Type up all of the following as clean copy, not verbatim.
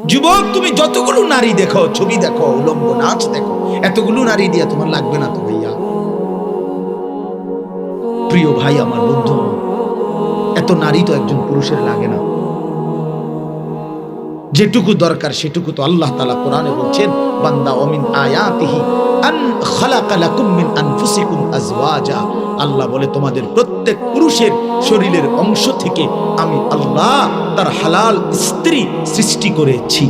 যুবক, তুমি যতগুলো নারী দেখো, ছবি দেখো, উলঙ্গ নাচ দেখো, এতগুলো নারী দিয়া তোমার লাগবে না তো ভাইয়া। প্রিয় ভাই আমার, বন্ধু, এত নারী তো একজন পুরুষের লাগে না। যেটুকু দরকার সেটুকু তো আল্লাহ তাআলা কোরআনে বলছেন, বান্দা ওমিন আয়াতিহি আন খালাকা লাকুম মিন আনফুসিকুম আজওয়াজা। আল্লাহ বলে তোমাদের প্রত্যেক পুরুষের শরীরের অংশ থেকে আমি আল্লাহ তার হালাল স্ত্রী সৃষ্টি করেছি।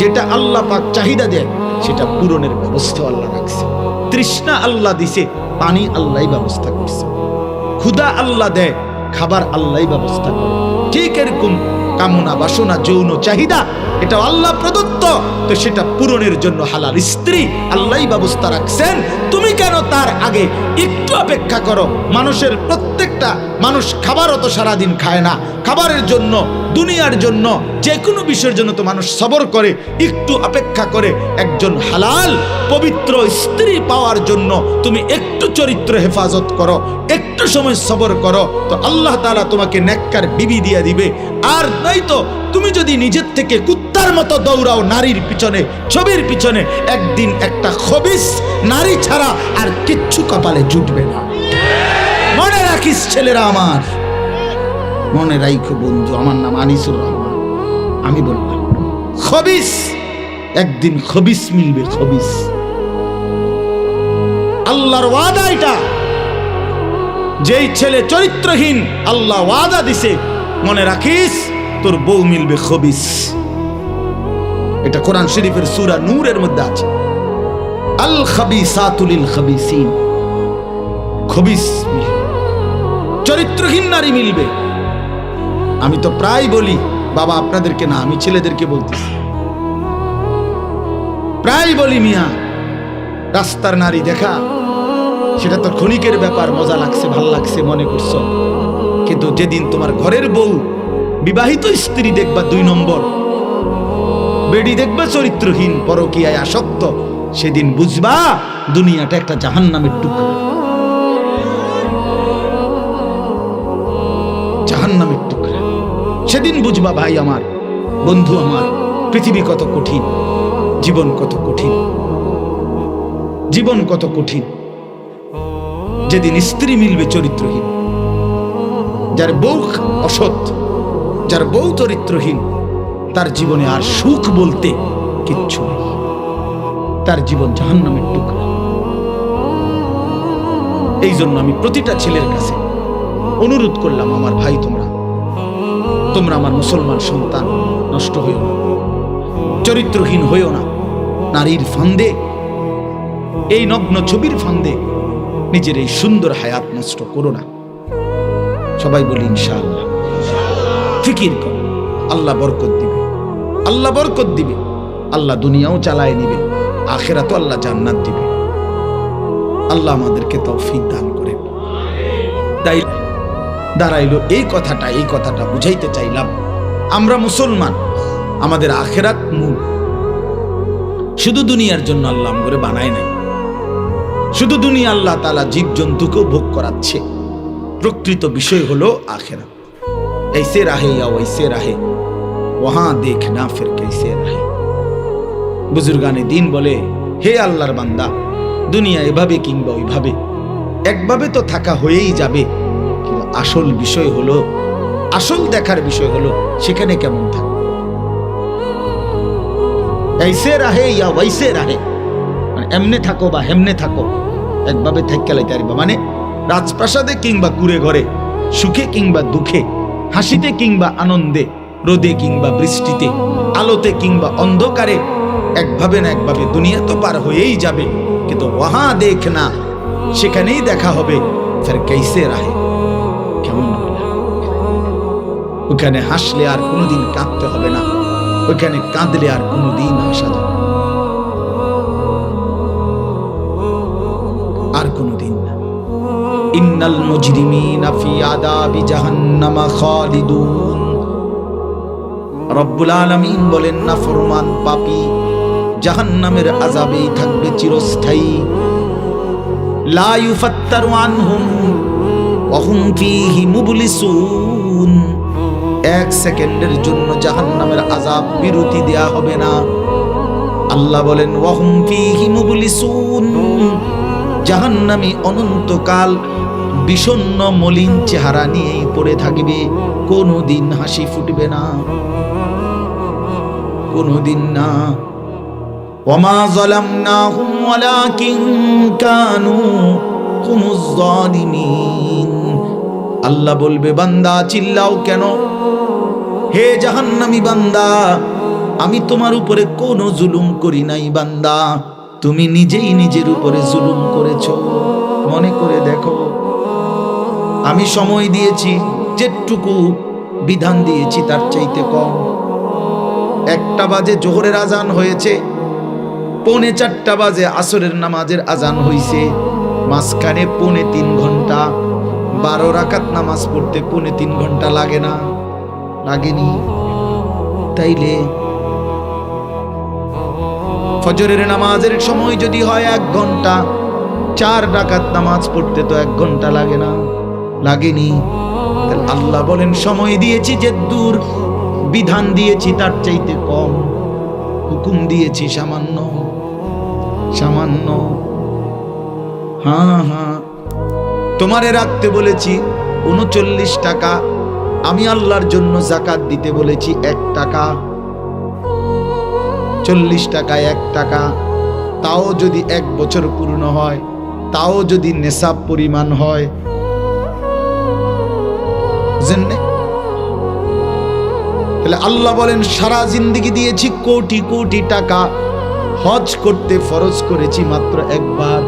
যেটা আল্লাহ পাক চাহিদা দেয় সেটা পূরণের ব্যবস্থা আল্লাহ রাখছে। তৃষ্ণা আল্লাহ দিছে, পানি আল্লাহই ব্যবস্থা করছে। ক্ষুধা আল্লাহ দেয়, খাবার আল্লাহই ব্যবস্থা করে। ঠিক এরকম কামনা বাসনা যৌন চাহিদা এটা আল্লাহ প্রদত্ত, তো সেটা পূরণের জন্য হালাল স্ত্রী আল্লাহই ব্যবস্থা রাখছেন। তুমি কেন তার আগে একটু অপেক্ষা করো? মানুষের প্রত্যেকটা মানুষ খাবারও তো সারাদিন খায় না। খাবারের জন্য, দুনিয়ার জন্য, যে কোনো বিষয়ের জন্য তো মানুষ সবর করে, একটু অপেক্ষা করে। একজন হালাল পবিত্র স্ত্রী পাওয়ার জন্য তুমি একটু চরিত্র হেফাজত করো, একটু সময় সবর করো, তো আল্লাহ তাআলা তোমাকে নেককার বিবি দিয়ে দিবে। আর নাই তো তুমি যদি নিজের থেকে কুত্তার মতো দৌড়াও নারীর পিছনে, ছবির পিছনে, একদিন একটা খবিস নারী ছাড়া আর কিচ্ছু কপালে জুটবে না। মনে রাখিস ছেলেরা আমার, মনে রাখো বন্ধু, আমার নাম আনিসুর রহমান। আমি বললাম খবিস, একদিন খবিস মিলবে, খবিস। আল্লাহর ওয়াদা এটা। যেই ছেলে চরিত্রহীন আল্লাহ ওয়াদা দিছে, মনে রাখিস তোর বউ মিলবে খবিস। এটা কোরআন শরীফের সূরা নূরের মধ্যে আছে। আল খাবিসাতু লিল খাবিসিন। খবিস চরিত্রহীন নারী মিলবে। আমি তো প্রায় বলি, বাবা আপনাদেরকে না, আমি ছেলেদেরকে বলতেছি, প্রায় বলি, মিয়া রাস্তার নারী দেখা সেটা তো ক্ষণিকের ব্যাপার, মজা লাগছে, ভাল লাগছে মনে করছো, কিন্তু যেদিন তোমার ঘরের বউ, বিবাহিত স্ত্রী দেখবা 2 নম্বর, বেডি দেখবা চরিত্রহীন, পরকীয়ায় আসক্ত, সেদিন বুঝবা দুনিয়াটা একটা জাহান্নামের টুকরা। জাহান্নামের টুকরা। সেদিন বুঝবা ভাই আমার, বন্ধু আমার, পৃথিবী কত কঠিন, জীবন কত কঠিন, জীবন কত কঠিন। যেদিন স্ত্রী মিলবে চরিত্রহীন, যার বউ অসৎ, যার বউ চরিত্রহীন, তার জীবনে আর সুখ বলতে কিচ্ছু নেই। তার জীবন জাহান্নামের টুকরা। এই জন্য আমি প্রতিটা ছেলের কাছে অনুরোধ করলাম, আমার ভাই, তোমরা আমার মুসলমান সন্তান, নষ্ট হইও না, চরিত্রহীন হইও না। নারীর ফান্দে, এই নগ্ন ছবির ফান্দে নিজের এই সুন্দর হায়াত নষ্ট করো না। সবাই বলি ইনশাআল্লাহ। ফিকির করো, আল্লাহ বরকত দিবে, আল্লাহ বরকত দিবে। আল্লাহ দুনিয়াও চালায় নিবে, আখিরাতও আল্লাহ জান্নাত দিবে। আল্লাহ আমাদেরকে তৌফিক দান করেন। তাই দাঁড়াইলো এই কথাটা বুঝাইতে চাইলাম। আমরা মুসলমান, আমাদের আখিরাত মূল। শুধু দুনিয়ার জন্য আল্লাহ করে বানায় নাই। শুধু দুনিয়া আল্লাহ তাআলা জীব জন্তুকেও ভোগ করাচ্ছে। প্রকৃত বিষয় হলো আখিরাত। ऐसे रहे या वैसे रहे, वहां देखना फिर कैसे रहे। বুজুর্গানে দিন বলে, হে আল্লাহর বান্দা, দুনিয়া এভাবে কিংবা ওইভাবে, একভাবে তো থাকা হয়েই যাবে, কিন্তু আসল বিষয় হলো, আসল দেখার বিষয় হলো সেখানে কেমন থাকবে। ऐसे रहे या वैसे रहे, মানে এমনে থাকো বা হেমনে থাকো, একভাবে থাকতে লাইতে পারবা। মানে রাজপ্রাসাদে কিংবা কুড়ে ঘরে, সুখে কিংবা দুঃখে, হাসিতে কিংবা আনন্দে, রোদে কিংবা বৃষ্টিতে, আলোতে কিংবা অন্ধকারে, একভাবে না একভাবে দুনিয়া তো পার হয়েই যাবে, কিন্তু ওয়াহা দেখনা, সেখানেই দেখা হবে ফির कैसे रहे, কেমন হলো। ওখানে হাসলে আর কোনোদিন কাঁদতে হবে না, ওখানে কাঁদলে আর কোনোদিন হাসা যাবে আর কোনোদিন না। ইন্নাল মুজরিমিনা ফি আযাবি জাহান্নামা খালিদুন। রব্বুল আলামিন বলেন, নাফরমান পাপী জাহান্নামের আযাবেই থাকবে চিরস্থায়ী। লা ইউফাত্তারু আনহুম ওয়া হুম ফীহি মুবলিসুন। এক সেকেন্ডের জন্য জাহান্নামের আযাব বিরতি দেয়া হবে না। আল্লাহ বলেন ওয়াহুম ফীহি মুবলিসুন, জাহান্নামী অনন্তকাল বিষণ্ণ মলিন চেহারা নিয়েই পড়ে থাকবে, কোনোদিন হাসি ফুটবে না, কোনোদিন না। ওয়ামা যালামনাহুম ওয়ালাকিন কানু হুমুজ যালিমিন। আল্লাহ বলবে বান্দা চিল্লাও কেন, হে জাহান্নামী বান্দা, আমি তোমার উপরে কোনো জুলুম করি নাই বান্দা, তুমি নিজেই নিজের উপরে জুলুম করেছো। মনে করে দেখো, আমি সময় দিয়েছি যেটুকু বিধান দিয়েছি তার চাইতে কম। 1টা বাজে জোহরের আজান হয়েছে, 3:45 বাজে আসরের নামাজের আজান হইছে, মাঝখানে 3.5 ঘন্টা, 12 রাকাত নামাজ পড়তে 3.5 ঘন্টা লাগে না? লাগেনি? তাইলে ফজরের নামাজের সময় যদি হয় 1 ঘন্টা, 4 রাকাত নামাজ পড়তে তো 1 ঘন্টা লাগে না? লাগেনি? আল্লাহ বলেন সময় দিয়েছি যে দূর, বিধান দিয়েছি তার চাইতে কম, হুকুম দিয়েছি সামান্য সামান্য। হ্যাঁ হ্যাঁ, তোমারে রাখতে বলেছি 39 টাকা, আমি আল্লাহর জন্য যাকাত দিতে বলেছি 1 টাকা। 40 টাকায় 1 টাকা, তাও যদি 1 বছর পূর্ণ হয়, তাও যদি নেশাব পরিমাণ হয়। তাহলে আল্লাহ বলেন সারা জিন্দেগি দিয়েছি কোটি কোটি টাকা, হজ করতে ফরজ করেছি মাত্র 1 বার।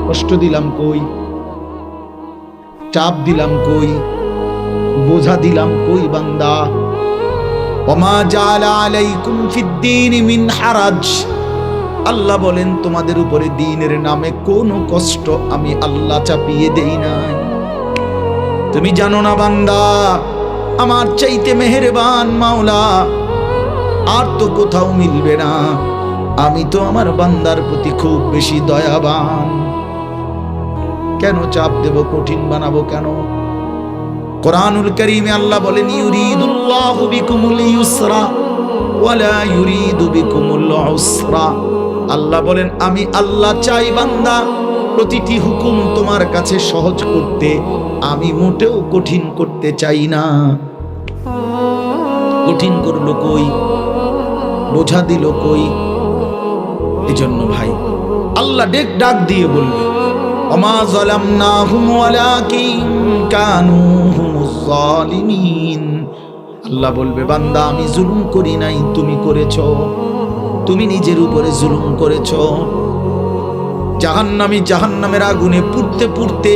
কষ্ট দিলাম কই? চাপ দিলাম কই? বোঝা দিলাম কই বান্দা? ওমা জাআলা আলাইকুম ফিদ্দীন মিন হারাজ। আল্লাহ বলেন তোমাদের উপরে দ্বীনের নামে কোনো কষ্ট আমি আল্লাহ চাপিয়ে দেই নাই। তুমি জানো না বান্দা, আমার চাইতে মেহেরবান মাওলা আর তো কোথাও মিলবে না। আমি তো আমার বান্দার প্রতি খুব বেশি দয়াবান। কেন চাপ দেব, কঠিন বানাবো কেন? কোরআনুল কারীমে আল্লাহ বলেন ইউরিদুল্লাহু বিকুমুল ইউসরা ওয়ালা ইউরিদু বিকুমুল উসরা। আল্লাহ বলেন আমি আল্লাহ চাই বান্দা প্রতিটি হুকুম তোমার কাছে সহজ করতে, আমি মোটেও কঠিন করতে চাই না। কঠিন করলো কই? বোঝা দিল কই? এজন্য ভাই আল্লাহ ডাক দিয়ে বলবে ওমা যালামনাহুম ওয়ালাকিন কানু হুমুজ যালিমিন। আল্লাহ বলবে বান্দা আমি জুলুম করি নাই, তুমি করেছো, তুমি নিজের উপরে জুলুম করেছো। জাহান্নামী জাহান্নামের আগুনে পুড়তে পুড়তে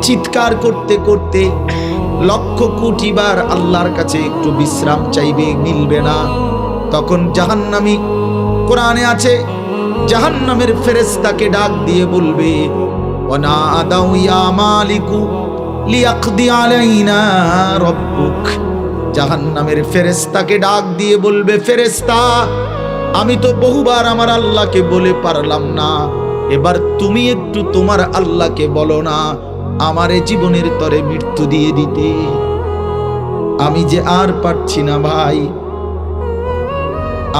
চিৎকার করতে করতে লক্ষ কোটি বার আল্লাহর কাছে একটু বিশ্রাম চাইবে, মিলবে না। তখন জাহান্নামী, কোরআনে আছে, জাহান্নামের ফেরেশতাকে ডাক দিয়ে বলবে ওয়ানাদাউ ইয়া মালিকু লিয়াকদি আলাইনা রাব্বুক। জাহান্নামের ফেরেশতাকে ডাক দিয়ে বলবে ফেরেশতা, আমি তো বহুবার আমার আল্লাহকে বলে পারলাম না, এবার তুমি একটু তোমার আল্লাহকে বলো না আমারে জীবনের তরে মৃত্যু দিয়ে দিতে। আমি যে আর পারছি না ভাই,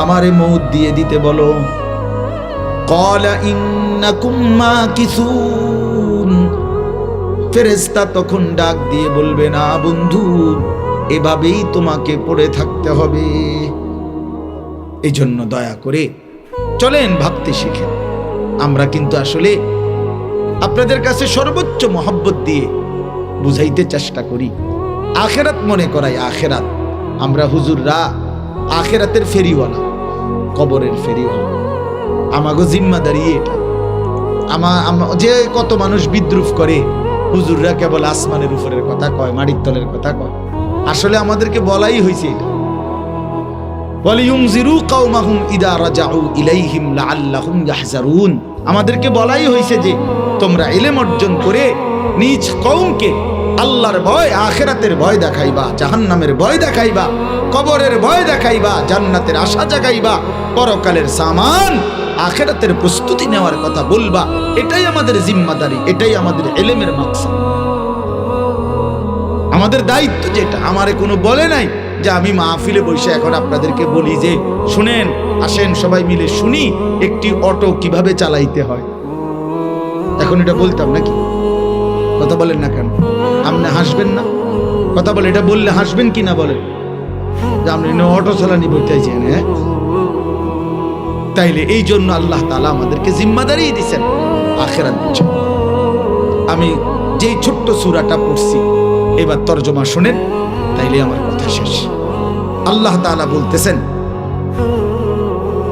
আমারে মউত দিয়ে দিতে বলো। ক্বালা ইন্নাকুম মাকিসুন। ফেরেশতা তখন ডাক দিয়ে বলবে না বন্ধু, এভাবেই তোমাকে পড়ে থাকতে হবে। এই জন্য দয়া করে চলেন ভাবতে শিখেন। আমরা কিন্তু আসলে আপনাদের কাছে সর্বোচ্চ মহব্বত দিয়ে বুঝাইতে চেষ্টা করি, আখেরাত মনে করাই। আখেরাত আমরা হুজুররা আখেরাতের ফেরিওয়ালা, কবরের ফেরিওয়ালা। আমাগো জিম্মাদারি এটা। যে কত মানুষ বিদ্রুপ করে হুজুররা কেবল আসমানের উপরের কথা কয়, মাটির তলের কথা কয়। আসলে আমাদেরকে বলাই হয়েছে এটা, ওয়ালিয়ুনজিরু কওমাহুম ইদা রাজাউ ইলাইহিম লাআল্লাহুম ইয়াহজারুন। আমাদেরকে বলাই হয়েছে যে তোমরা ইলম অর্জন করে নিজ কওমকে আল্লাহর ভয়, আখিরাতের ভয় দেখাইবা, জাহান্নামের ভয় দেখাইবা, কবরের ভয় দেখাইবা, জান্নাতের আশা জাগাইবা, পরকালের সামান আখিরাতের প্রস্তুতি নেওয়ার কথা বলবা। এটাই আমাদের জিম্মাদারি, এটাই আমাদের ইলমের মাকসাদ, আমাদের দায়িত্ব। যেটা আমারে কোনো বলে নাই যে আমি মাহফিলে বসে এখন আপনাদেরকে বলি যে শুনেন, আসেন সবাই মিলে শুনি একটি অটো কিভাবে চালাইতে হয়। এখন এটা বলতাম নাকি? কথা বলেন না কেন? আপনি হাসবেন না? কথা বলে, এটা বললে হাসবেন কি না বলেন? যে আপনি অটো চালানি বলতেছেন। হ্যাঁ, তাইলে এই জন্য আল্লাহ তাআলা আমাদেরকে জিম্মাদারি দিয়েছেন আখিরাত দিচ্ছেন। আমি যেই ছোট্ট সূরাটা পড়ছি এবার তরজমা শুনেন, তাইলে আমার কথা শেষ। আল্লাহ তাআলা বলতেছেন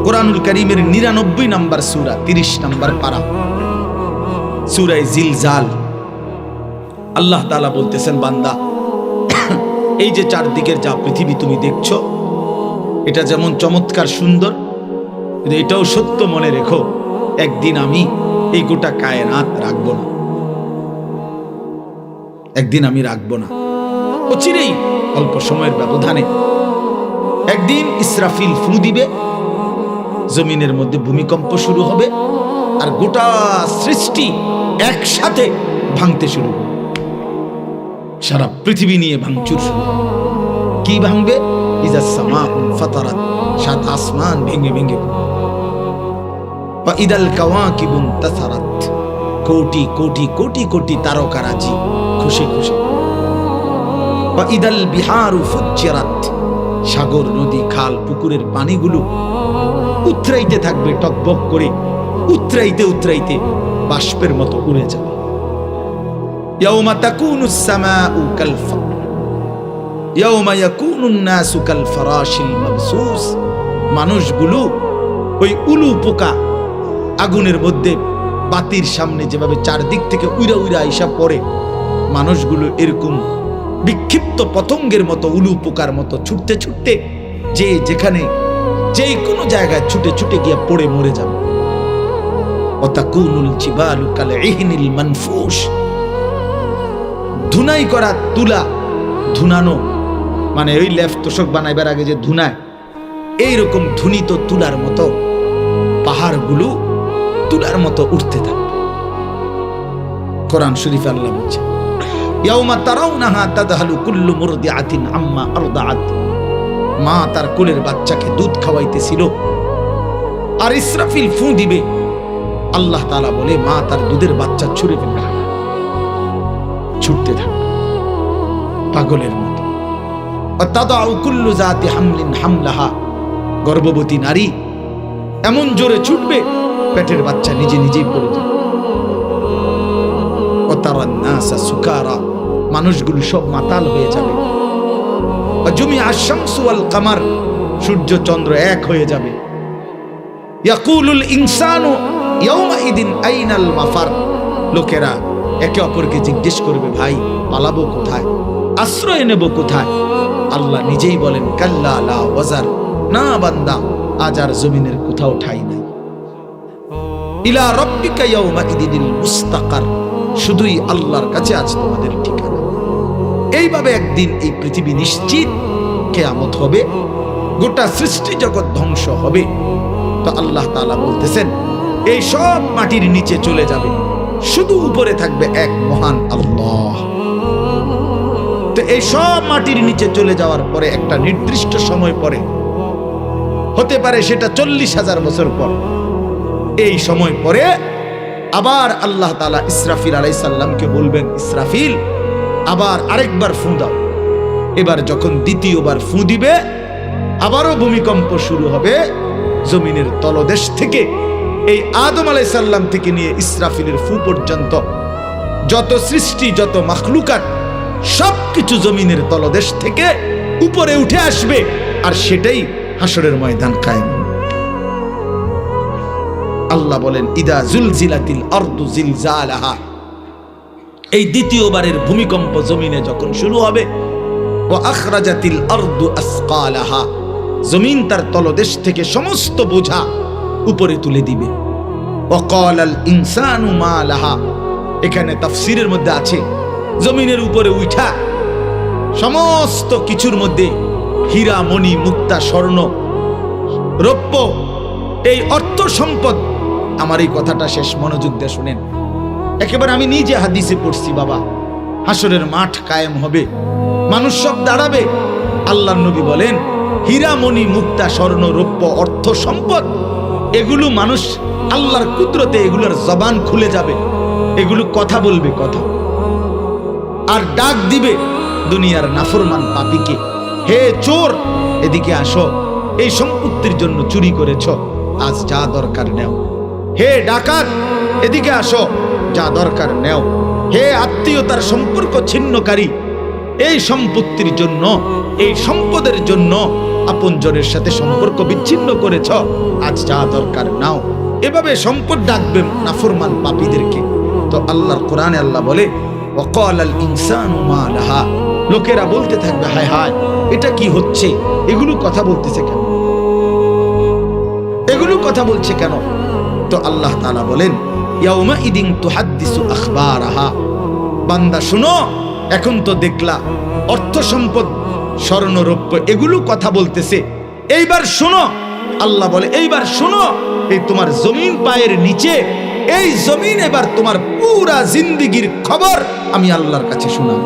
কোরআনুল কারীমের 99 নম্বর সূরা 30 নম্বর পারা, সূরা জিলজাল। আল্লাহ তাআলা বলতেছেন, বান্দা এই যে চারদিকের যা পৃথিবী তুমি দেখছো, এটা যেমন চমৎকার সুন্দর, কিন্তু এটাও সত্য মনে রেখো, একদিন আমি এই গোটা কায়নাত রাখবো না, একদিন আমি রাখবো না। অচিরেই অল্প সময়ের ব্যবধানে একদিন ইসরাফিল ফু দিবে, জমিনের মধ্যে ভূমিকম্প শুরু হবে, আর গোটা সৃষ্টি একসাথে ভাঙতে শুরু হবে। সারা পৃথিবী নিয়ে ভাঙচুর শুরু হবে। কি ভাঙবে? ইজাস সামাউ ফাতারাত, সাত আসমান ভেঙে ভেঙে, বা ইদাল কাওয়াকিবুন তাসারাত, কোটি কোটি কোটি কোটি তারকারাজি খুশি খুশি, বা ইদাল বিহারু ফুজ্জিরাত, সাগর নদী খাল পুকুরের পানিগুলো উতরাইতে থাকবে টকবক করে, উতরাইতে উতরাইতে বাষ্পের মতো উড়ে যাবে। ইয়াউমা তাকুনুস সামাউ কাল ফার, ইয়াউমা ইয়াকুনুন নাসু কাল ফারাশিল মাবসুস, মানুষগুলো ওই উলু পোকা আগুনের মধ্যে বাতির সামনে যেভাবে চারদিক থেকে উইরা উইরা আইসা পড়ে, মানুষগুলো এরকম বিক্ষিপ্ত পতঙ্গের মতো উলু পোকার মতো ছুটতে ছুটতে যে যেখানে যে কোনো জায়গায় ছুটে ছুটে গিয়ে পড়ে মরে যাবে। ওয়াতাকুনুল জিবালু কাল ইহনিল মানফুশ, ধুনাই করা তুলা, ধুনানো মানে ওই লেফ তোষক বানাইবার আগে যে ধুনায়, এইরকম ধুনিত তুলার মতো পাহাড়গুলো তুলার মতো উঠতে থাকবে। কোরআন শরীফে আল্লাহ বলছে, ইয়াউমা তারাউনাহা তাদহালু কুল্লু মুরদিআতিন আম্মা আরদাআত, মা তার কোলের বাচ্চাকে দুধ খাওয়াইতেছিল, আর ইসরাফিল ফু দিবে, আল্লাহ তাআলা বলে মা তার দুধের বাচ্চা ছুঁড়ে ফেলবে, ছুটতে থাকবে পাগলের মতো। তাদাউ কুল্লু যাতি হামলিন হামলাহা, গর্ভবতী নারী এমন জোরে ছুটবে পেটের বাচ্চা নিজে নিজেই পড়ে যাবে। ওয়াতারান নাসা সুকারা, মানুষগুলো সব মাতাল হয়ে যাবে। ওয়াজুমিআ আশ-শামসু ওয়াল কামার, সূর্য চন্দ্র এক হয়ে যাবে। ইয়াকুলুল ইনসানু ইয়াউমাইদিন আইনাল মাফার, লোকেরা একে অপরকে জিজ্ঞেস করবে, ভাই পালাবো কোথায়, আশ্রয় নেব কোথায়? আল্লাহ নিজেই বলেন, কাল্লা লা ওয়াজার, না বান্দা আজ আর জমিনের কোথাও ঠাঁই নাই। ইলা রাব্বিকা ইয়াউমাইদিনিল মুস্তাকার, শুধুই আল্লাহর কাছে আজ তোমাদের ঠিকানা। এইভাবে একদিন এই পৃথিবী নিশ্চিত কিয়ামত হবে, গোটা সৃষ্টি জগৎ ধ্বংস হবে। তো আল্লাহ তাআলা বলতেছেন, এই সব মাটির নিচে চলে যাবে, শুধু উপরে থাকবে এক মহান আল্লাহ। তো এই সব মাটির নিচে চলে যাওয়ার পরে একটা নির্দিষ্ট সময় পরে, হতে পারে সেটা 40,000 বছর পর, এই সময় পরে আবার আল্লাহ তাআলা ইসরাফিল আলাইহিস সালামকে বলবেন, ইসরাফিল আবার আরেকবার ফু দাও। এবার যখন দ্বিতীয়বার ফু দিবে, আবারও ভূমিকম্প শুরু হবে। জমিনের তলদেশ থেকে, এই আদম আলাইহিস সালাম থেকে নিয়ে ইসরাফিলের ফু পর্যন্ত যত সৃষ্টি, যত মাখলুকাত, সবকিছু জমিনের তলদেশ থেকে উপরে উঠে আসবে, আর সেটাই হাসরের ময়দান কায়েম। আল্লাহ বলেন, ইদা জুলজিলাতিল আরদু জিলজালাহা, এই দ্বিতীয়বারের ভূমিকম্প জমিনে যখন শুরু হবে, ওয়া আখরাজাতিল আরদু আসকালাহা, জমিন তার তলদেশ থেকে সমস্ত বোঝা উপরে তুলে দিবে। ওয়া ক্বালাল ইনসানু মা লাহা, এখানে তাফসীরের মধ্যে আছে জমিনের উপরে উঠা সমস্ত কিছুর মধ্যে হীরা মণি মুক্তা স্বর্ণ রৌপ্য, এই অর্থ সম্পদ। আমার এই কথাটা শেষ মনোযোগ দিয়ে শুনেন, একেবারে আমি নিজে হাদিসে পড়ছি বাবা। হাসরের মাঠ কায়েম হবে, মানুষ সব দাঁড়াবে, আল্লাহর নবী বলেন, হীরা মণি মুক্তা স্বর্ণ রৌপ্য অর্থ সম্পদ, এগুলো মানুষ আল্লাহর কুদরতে এগুলোর জবান খুলে যাবে, এগুলো কথা বলবে, কথা আর ডাক দিবে দুনিয়ার নাফরমান পাপীকে, হে চোর এদিকে আসো, এই সম্পত্তির জন্য চুরি করেছ, আজ যা দরকার নেও। হে ডাকাত এদিকে আসো, যা দরকার নেও। হে আত্মীয়তার সম্পর্ক ছিন্নকারী, এই সম্পত্তির জন্য, এই সম্পদের জন্য আপনজনের সাথে সম্পর্ক বিচ্ছিন্ন করেছ, আজ যা দরকার নাও। এভাবে সম্পদ ডাকবে নাফরমান পাপীদেরকে। তো আল্লাহর কোরআনে আল্লাহ বলে, ওয়াকালাল ইনসানু মা লাহা, লোকেরা বলতে থাকবে, হায় হায় এটা কি হচ্ছে, এগুলো কথা বলতেছে কেন, এগুলো কথা বলছে কেন? তো আল্লাহ তাআলা বলেন, ইয়াউমা ইদিন তুহাদ্দিসু আখবারাহা, বান্দা শুনো, এখন তো দেখলা অর্থ সম্পদ স্বর্ণ রৌপ্য এগুলো কথা বলতেছে, এইবার শোনো, আল্লাহ বলে এইবার শোনো, এই তোমার জমিন পায়ের নিচে, এই জমিন এবার তোমার পুরা জিন্দেগীর খবর আমি আল্লাহর কাছে শোনাব।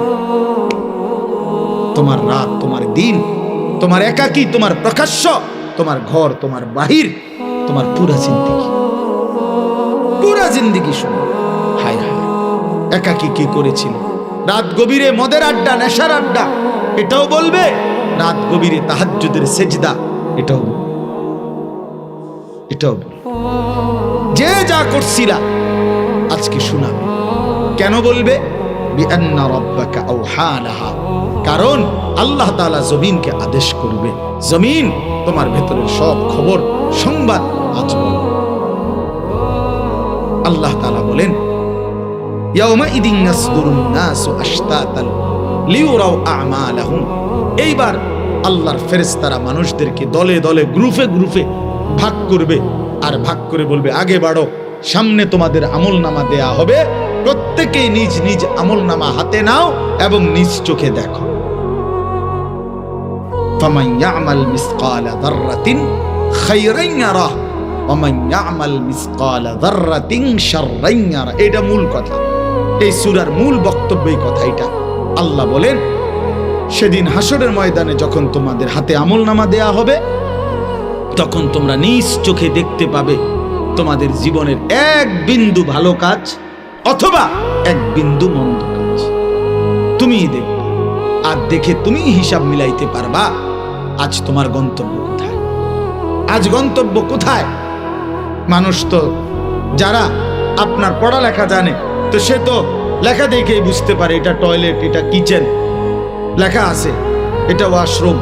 তোমার রাত, তোমার দিন, তোমার একাকী, তোমার প্রকাশ্য, তোমার ঘর, তোমার বাহির, তোমার পুরা জিন্দেগী, পুরা জিন্দেগী শোনো। হায় হায়, একাকী কি করেছিল, রাত গভীরে মদের আড্ডা, নেশার আড্ডা, এটাও বলবে, রাত গভীরে তাহাজ্জুদের সেজদা, এটাও বলবে, এটাও বলবে, যে যা করছিলা আজকে শোনাবে। কেন বলবে? বিআন্না রাব্বাকা আওহা লাহা, কারণ আল্লাহ তাআলা জমিনকে আদেশ করবে, জমিন তোমার ভেতরের সব খবর সংবাদ আজ বলবে। আল্লাহ তাআলা বলেন, ইয়াউমা ইদিন ইয়াসদুরুন নাসু আশতাতান লিউরাউ আমালাহুম, এইবার আল্লাহর ফেরেশতারা মানুষদেরকে দলে দলে, গ্রুপে গ্রুপে ভাগ করবে, আর ভাগ করে বলবে, আগে বাড়ো, সামনে তোমাদের আমলনামা দেয়া হবে, প্রত্যেকেই নিজ নিজ আমলনামা হাতে নাও এবং নিজ চোখে দেখো। ফামান ইয়ামাল মিসকালা যাররাতিন খায়রান ইয়ারাহ ওয়া মান ইয়ামাল মিসকালা যাররাতিন শাররান ইয়ারাহ, এটা মূল কথা, এই সূরার মূল বক্তব্য এই কথা। এটা আল্লাহ বলেন, সেদিন হাসরের ময়দানে যখন তোমাদের হাতে আমলনামা দেয়া হবে, তখন তোমরা নিজ চোখে দেখতে পাবে তোমাদের জীবনের এক বিন্দু ভালো কাজ অথবা এক বিন্দু মন্দ কাজ, তুমিই দেখবে, আর দেখে তুমি হিসাব মিলাইতে পারবা আজ তোমার গন্তব্য কোথায়, আজ গন্তব্য কোথায়। মানুষ তো যারা আপনার পড়ালেখা জানে, তো সে তো লেখা দেখেই বুঝতে পারে এটা টয়লেট, এটা কিচেন, লেখা আছে এটা ওয়াশরুম,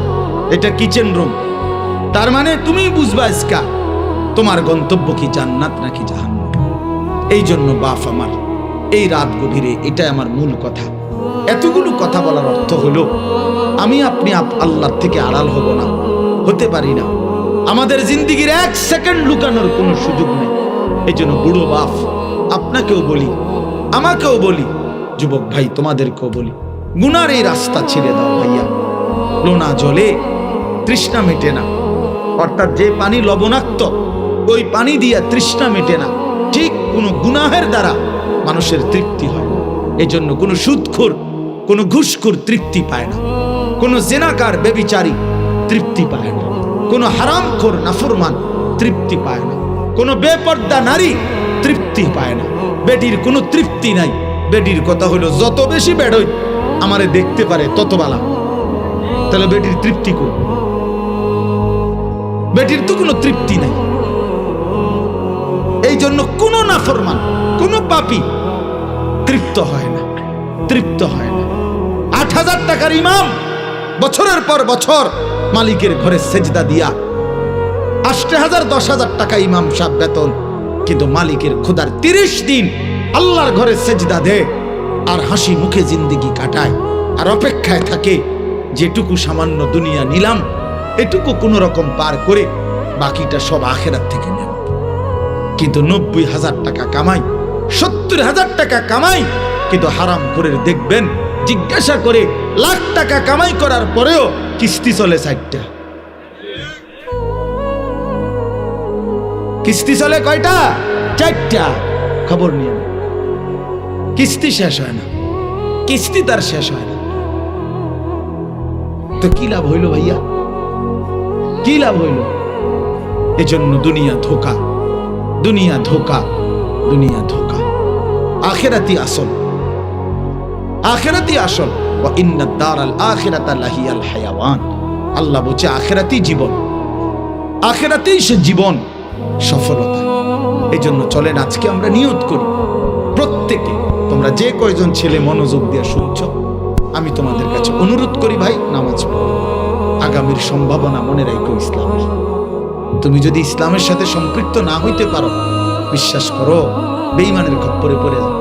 এটা কিচেন রুম, তার মানে তুমি বুঝবা ইসকা তোমার গন্তব্য কি জান্নাত নাকি জাহান্নাম। এই জন্য বাপ আমার, এই রাত গভীরে এটাই আমার মূল কথা। এতগুলো কথা বলার অর্থ হলো, আমি আপনি আল্লাহর থেকে আড়াল হব না, হতে পারি না, আমাদের জিন্দেগির এক সেকেন্ড লুকানোর কোনো সুযোগ নেই। এই জন্য বুড়ো বাপ আপনাকেও বলি, আমাকেও বলি, যুবক ভাই তোমাদেরকেও বলি, গুনার এই রাস্তা ছেড়ে দাও ভাইয়া। লোনা জলে তৃষ্ণা মেটে না, অর্থাৎ যে পানি লবণাক্ত ওই পানি দিয়া তৃষ্ণা মেটে না, ঠিক কোনো গুনাহের দ্বারা মানুষের তৃপ্তি হয়। এই জন্য কোনো সুদখোর, কোনো ঘুষখোর তৃপ্তি পায় না, কোনো জেনাকার বেবিচারী তৃপ্তি পায় না, কোনো হারামখোর নাফরমান তৃপ্তি পায় না, কোনো বেপর্দা নারী তৃপ্তি পায় না। বেটির কোনো তৃপ্তি নাই। বেটির কথা হলো, যত বেশি বেড়ই আমারে দেখতে পারে তত বালা, তাহলে বেটির তৃপ্তি কই? বেটির তো কোনো তৃপ্তি নাই। এই জন্য কোন নাফরমান, কোন পাপী তৃপ্ত হয় না, তৃপ্ত হয় না। ৮,০০০ টাকার ইমাম বছরের পর বছর মালিকের ঘরে সেজদা দিয়া, ৮,০০০ ১০,০০০ টাকা ইমাম সাহেব বেতন, কিন্তু মালিকের খোদার ৩০ দিন আল্লাহর ঘরে সেজদা দেয় আর হাসি মুখে জিন্দেগি কাটায়, আর অপেক্ষায় থাকে যেটুকু সামান্য দুনিয়া নিলাম এটুকু কোন রকম পার করে বাকিটা সব আখেরাত থেকে নেব। কিন্তু ৯০,০০০ টাকা কামাই, ৭০,০০০ টাকা কামাই, কিন্তু হারাম করে দেখবেন, জিজ্ঞাসা করে লাখ টাকা কামাই করার পরেও কিস্তি চলে ৪টা। কিস্তি চলে কয়টা? ৪টা। খবর নিয়ে কিস্তি শেষ হয় না, কিস্তি তার শেষ হয় না। তো কি লাভ হইল ভাইয়া, কি লাভ হইল? এজন্য দুনিয়া ধোকা, দুনিয়া ধোকা, দুনিয়া ধোকা। আখিরাতি আসল, আখিরাতি আসল। ওয়া ইন্নাদ দারাল আখিরাতা লাহিয়াল হায়াওয়ান। আল্লাহ বলছে আখিরাতি জীবন, আখিরাতেই সে জীবন, সফলতা। এই জন্য চলেন আজকে আমরা নিয়ত করি প্রত্যেকে, তোমরা যে কয়জন ছেলে মনোযোগ দিয়ে শুনছ, আমি তোমাদের কাছে অনুরোধ করি ভাই, নামাজ পড়ো। আগামীর সম্ভাবনা মনে রাখো ইসলামের। তুমি যদি ইসলামের সাথে সম্পৃক্ত না হইতে পারো, বিশ্বাস করো বেঈমানের খপ্পরে পড়ে যাবে।